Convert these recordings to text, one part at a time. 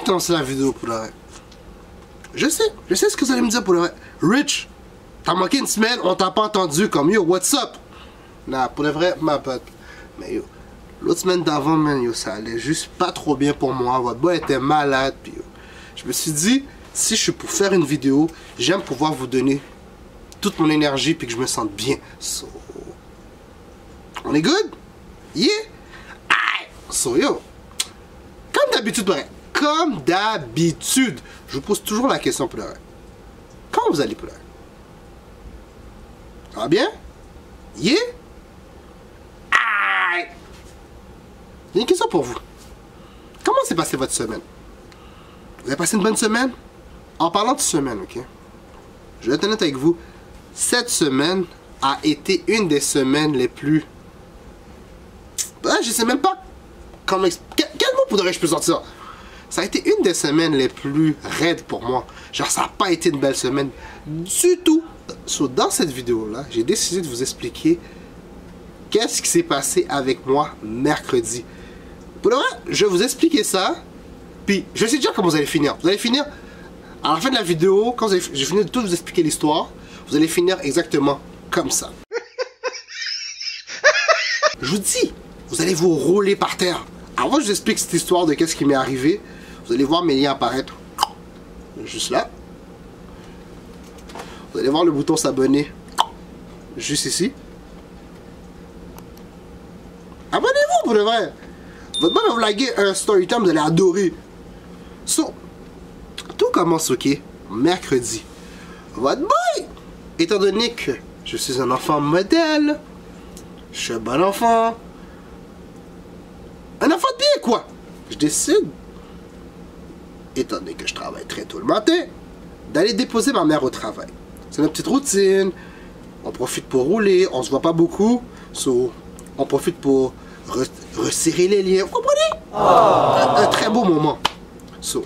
commencer la vidéo pour le vrai. Je sais ce que vous allez me dire pour le vrai. Rich, t'as manqué une semaine, on t'a pas entendu comme yo, what's up? Nah, pour le vrai, ma pote. Mais yo, l'autre semaine d'avant, man, yo, ça allait juste pas trop bien pour moi. Votre boy était malade, puis yo, je me suis dit, si je suis pour faire une vidéo, j'aime pouvoir vous donner toute mon énergie puis que je me sente bien. So, on est good? Yeah? Aïe! So yo, comme d'habitude, comme d'habitude, je vous pose toujours la question pour le vrai. Comment vous allez pour le vrai? Ça va bien? Yeah? Aïe! J'ai une question pour vous. Comment s'est passée votre semaine? Vous avez passé une bonne semaine? En parlant de semaine, ok? Je vais être honnête avec vous. Cette semaine a été une des semaines les plus... je sais même pas comment... Quel mot pourrais-je plus sortir? Ça a été une des semaines les plus raides pour moi. Genre, ça n'a pas été une belle semaine du tout. So, dans cette vidéo-là, j'ai décidé de vous expliquer qu'est-ce qui s'est passé avec moi mercredi. Pour le vrai, je vais vous expliquer ça. Puis, je sais déjà comment vous allez finir. Vous allez finir à la fin de la vidéo, quand j'ai fini de tout vous expliquer l'histoire, vous allez finir exactement comme ça. Je vous dis, vous allez vous rouler par terre. Avant, je vous explique cette histoire de qu'est-ce qui m'est arrivé. Vous allez voir mes liens apparaître. Juste là. Vous allez voir le bouton s'abonner. Juste ici. Abonnez-vous pour le vrai. Votre mère va vous laguer un story time, vous allez adorer. So, tout commence, ok, mercredi. Votre boy, étant donné que je suis un enfant modèle, je suis un bon enfant, un enfant de bien, quoi. Je décide, étant donné que je travaille très tôt le matin, d'aller déposer ma mère au travail. C'est notre petite routine. On profite pour rouler, on se voit pas beaucoup. So, on profite pour resserrer les liens. Vous comprenez? Un très beau moment. So,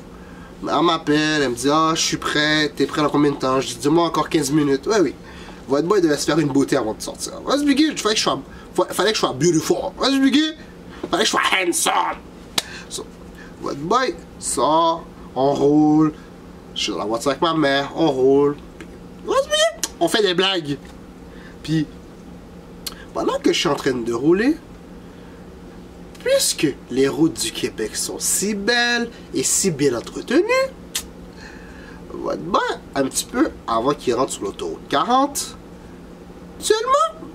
elle m'appelle, elle me dit, ah, je suis prêt, t'es prêt dans combien de temps? Je dis, dis-moi encore 15 minutes. Ouais, oui. Votre boy devait se faire une beauté avant de sortir. Vas-y, Biggie, fallait que je sois beautiful. Vas-y, Biggie, fallait que je sois handsome. So, votre boy sort, on roule. Je suis dans la voiture avec ma mère, on roule. Vas-y, Biggie, on fait des blagues. Puis, pendant que je suis en train de rouler, puisque les routes du Québec sont si belles et si bien entretenues, votre boy, un petit peu avant qu'il rentre sur l'autoroute 40, seulement,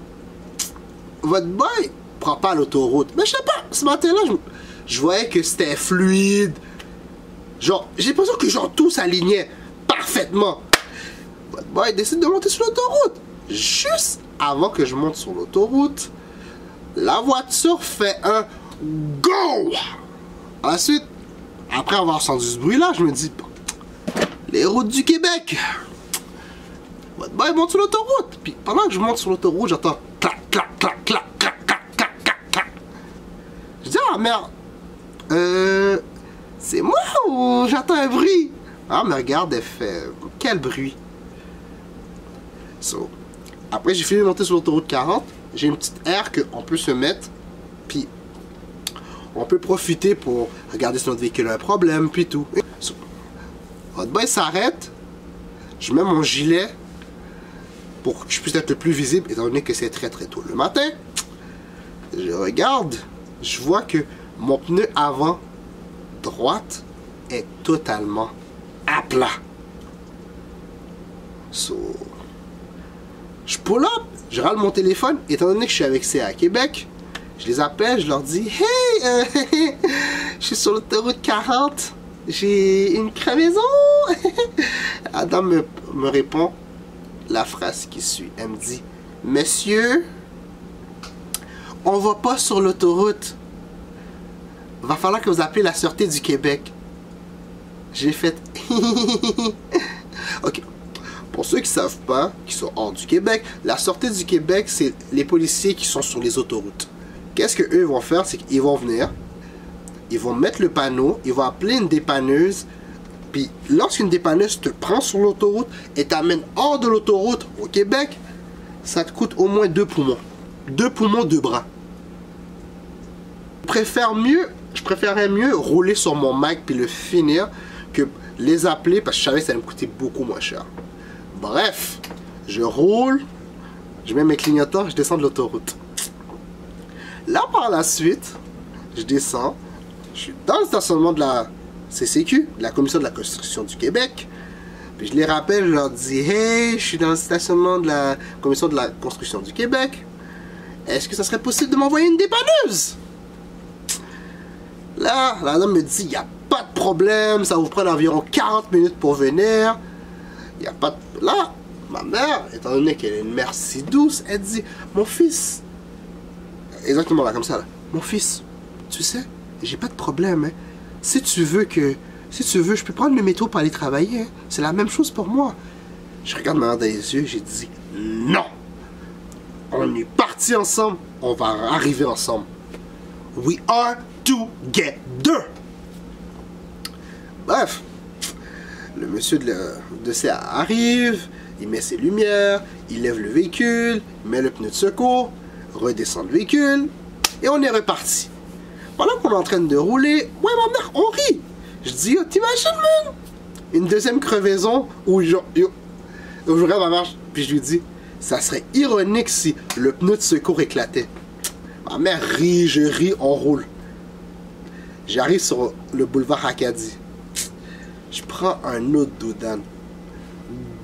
votre boy prend pas l'autoroute. Mais je sais pas, ce matin-là, je voyais que c'était fluide. Genre, j'ai l'impression que genre tout s'alignait parfaitement. Votre boy décide de monter sur l'autoroute. Juste avant que je monte sur l'autoroute, la voiture fait un go! Ensuite, après avoir entendu ce bruit-là, je me dis, les routes du Québec! Votre boy monte sur l'autoroute. Puis pendant que je monte sur l'autoroute, j'entends clac, clac, clac, clac, clac, clac, clac, clac, clac. Je dis, ah merde, c'est moi ou j'entends un bruit? Ah, mais regarde, elle fait, quel bruit? So, après j'ai fini de monter sur l'autoroute 40, j'ai une petite aire qu'on peut se mettre, puis on peut profiter pour regarder si notre véhicule a un problème, puis tout. So, votre boy s'arrête, je mets mon gilet pour que je puisse être le plus visible, étant donné que c'est très très tôt le matin. Je regarde, je vois que mon pneu avant droite est totalement à plat. So, je pull up, je râle mon téléphone, étant donné que je suis avec CA Québec, je les appelle, je leur dis, hey, je suis sur l'autoroute 40, j'ai une crevaison. Adam me répond la phrase qui suit, elle me dit, monsieur, on va pas sur l'autoroute, va falloir que vous appelez la Sûreté du Québec. J'ai fait, ok. Pour ceux qui ne savent pas, qui sont hors du Québec, la Sûreté du Québec, c'est les policiers qui sont sur les autoroutes. Qu'est-ce qu'eux vont faire? C'est qu'ils vont venir, ils vont mettre le panneau, ils vont appeler une dépanneuse, puis lorsqu'une dépanneuse te prend sur l'autoroute et t'amène hors de l'autoroute au Québec, ça te coûte au moins 2 poumons. 2 poumons, 2 bras. Je préfère mieux je préférais mieux rouler sur mon Mac puis le finir que les appeler parce que je savais que ça allait me coûter beaucoup moins cher. Bref, je roule, je mets mes clignotants, je descends de l'autoroute. Là, par la suite, je descends, je suis dans le stationnement de la CCQ, de la Commission de la Construction du Québec. Puis je les rappelle, je leur dis « Hey, je suis dans le stationnement de la Commission de la Construction du Québec. Est-ce que ça serait possible de m'envoyer une dépanneuse? » Là, la dame me dit « Il n'y a pas de problème, ça vous prend environ 40 minutes pour venir. » Il n'y a pas de... Là, ma mère, étant donné qu'elle est une mère si douce, elle dit « Mon fils... » Exactement là, comme ça, là. « Mon fils, tu sais, j'ai pas de problème, hein. Si tu veux, je peux prendre le métro pour aller travailler. Hein. C'est la même chose pour moi. » Je regarde ma mère dans les yeux, j'ai dit « Non! On est partis ensemble, on va arriver ensemble. We are together! » Bref, le monsieur de CA arrive, il met ses lumières, il lève le véhicule, il met le pneu de secours, redescend le véhicule, et on est reparti. Pendant qu'on est en train de rouler, ouais, ma mère, on rit. Je dis, yo, t'imagines, man? Une deuxième crevaison où je regarde ma mère, puis je lui dis, ça serait ironique si le pneu de secours éclatait. Ma mère rit, je ris, on roule. J'arrive sur le boulevard Acadie. Je prends un autre dodan.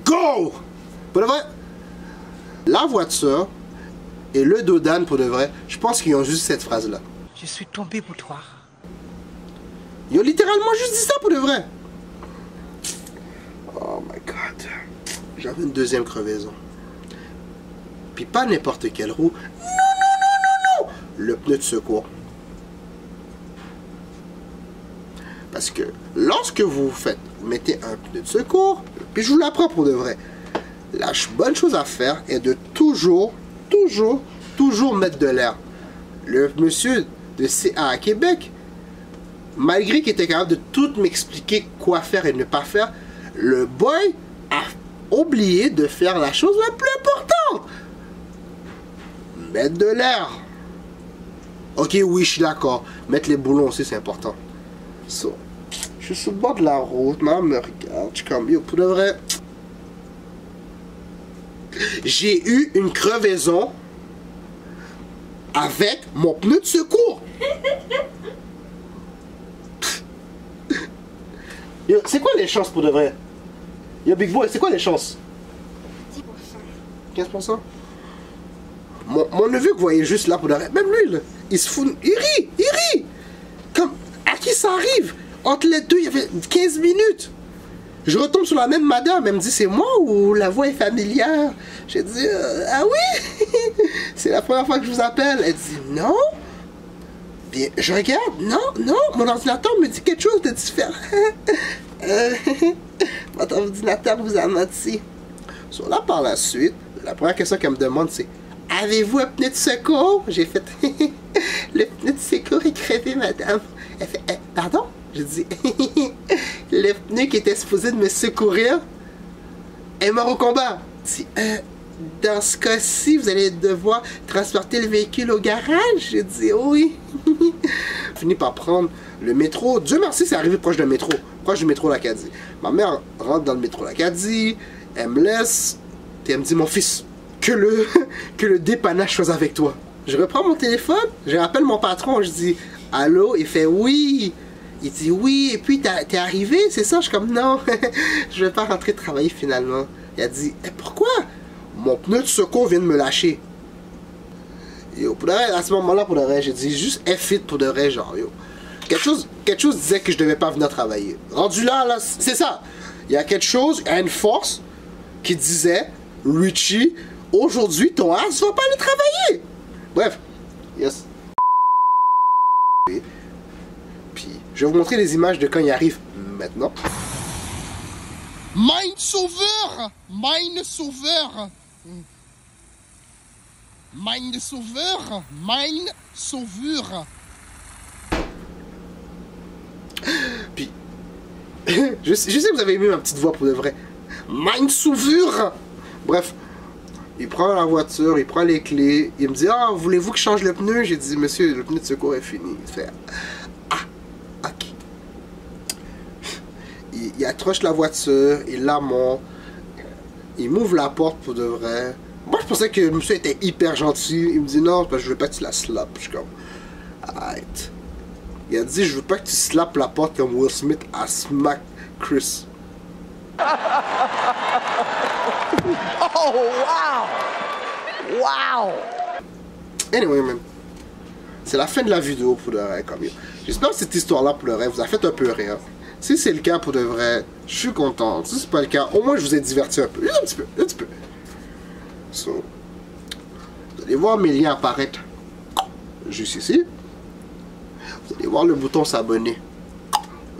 Go! Pour de vrai, la voiture et le dodan, pour de vrai, je pense qu'ils ont juste cette phrase-là. Je suis tombé boutoir. Ils ont littéralement juste dit ça pour de vrai. Oh my god. J'avais une deuxième crevaison. Puis pas n'importe quelle roue. Non, non, non, non, non. Le pneu de secours. Parce que lorsque vous mettez un pneu de secours, puis je vous l'apprends pour de vrai, la bonne chose à faire est de toujours mettre de l'air. Le monsieur de CA à Québec, malgré qu'il était capable de tout m'expliquer quoi faire et ne pas faire, le boy a oublié de faire la chose la plus importante. Mettre de l'air. Ok, oui, je suis d'accord. Mettre les boulons aussi, c'est important. So, je suis sur le bord de la route, maman me regarde, je suis comme, yo, pour de vrai, j'ai eu une crevaison avec mon pneu de secours. Yo, c'est quoi les chances pour de vrai? Yo, Big Boy, c'est quoi les chances? 10%. 15%? Mon neveu que vous voyez juste là pour de vrai, même lui, là, il se fout, il rit. Comme, à qui ça arrive? Entre les deux, il y avait 15 minutes. Je retombe sur la même madame, elle me dit, c'est moi ou la voix est familière? J'ai dit, ah oui? C'est la première fois que je vous appelle. Elle dit, non. Bien, je regarde, non, mon ordinateur me dit quelque chose de différent. Votre ordinateur vous a menti. So, là, par la suite, la première question qu'elle me demande, c'est, avez-vous un pneu de secours? J'ai fait, le pneu de secours est crevé, madame. Elle fait, pardon? Je dis, le pneu qui était supposé de me secourir est mort au combat. Je dis, dans ce cas-ci, vous allez devoir transporter le véhicule au garage. Je dis, oui. Fini par prendre le métro. Dieu merci, c'est arrivé proche d'un métro. Proche du métro l'Acadie. Ma mère rentre dans le métro l'Acadie. Elle me laisse. Et elle me dit, mon fils, que le dépannage soit avec toi. Je reprends mon téléphone. Je rappelle mon patron. Je dis, allô? Il fait, oui. Il dit oui, et puis t'es arrivé, c'est ça? Je suis comme non, je vais pas rentrer travailler finalement. Il a dit, pourquoi? Mon pneu de secours vient de me lâcher. Yo, pour de vrai, à ce moment-là, pour de vrai, j'ai dit juste F-it pour de vrai, genre yo. Quelque chose disait que je devais pas venir travailler. Rendu là, c'est ça. Il y a quelque chose, il y a une force qui disait, Richie, aujourd'hui ton ass va pas aller travailler. Bref, yes. Je vais vous montrer les images de quand il arrive maintenant. Mine sauveur! Mine sauveur! Mine sauveur! Mine sauveur! Puis, je sais que vous avez aimé ma petite voix pour de vrai. Mine sauveur! Bref, il prend la voiture, il prend les clés, il me dit, ah, voulez-vous que je change le pneu? J'ai dit, monsieur, le pneu de secours est fini. Il fait, ah, il accroche la voiture, il la monte, il m'ouvre la porte pour de vrai. Moi, je pensais que le monsieur était hyper gentil. Il me dit non, parce que je veux pas que tu la slappes. Je suis comme, arrête. Il a dit, je veux pas que tu slappes la porte comme Will Smith a smack Chris. Oh, wow! Wow! Anyway, man. C'est la fin de la vidéo pour de vrai, comme j'espère que cette histoire-là pour de vrai vous a fait un peu rire. Si c'est le cas pour de vrai, je suis content. Si c'est pas le cas, au moins je vous ai diverti un peu. Juste un petit peu, un petit peu. So, vous allez voir mes liens apparaître juste ici. Vous allez voir le bouton s'abonner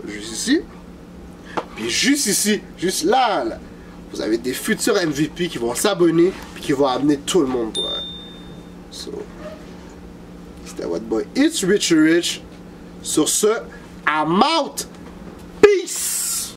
juste ici. Puis juste ici, juste là, là, vous avez des futurs MVP qui vont s'abonner puis qui vont amener tout le monde. Ouais. So, c'était votre boy It's Rich Rich. Sur ce, I'm out. Peace.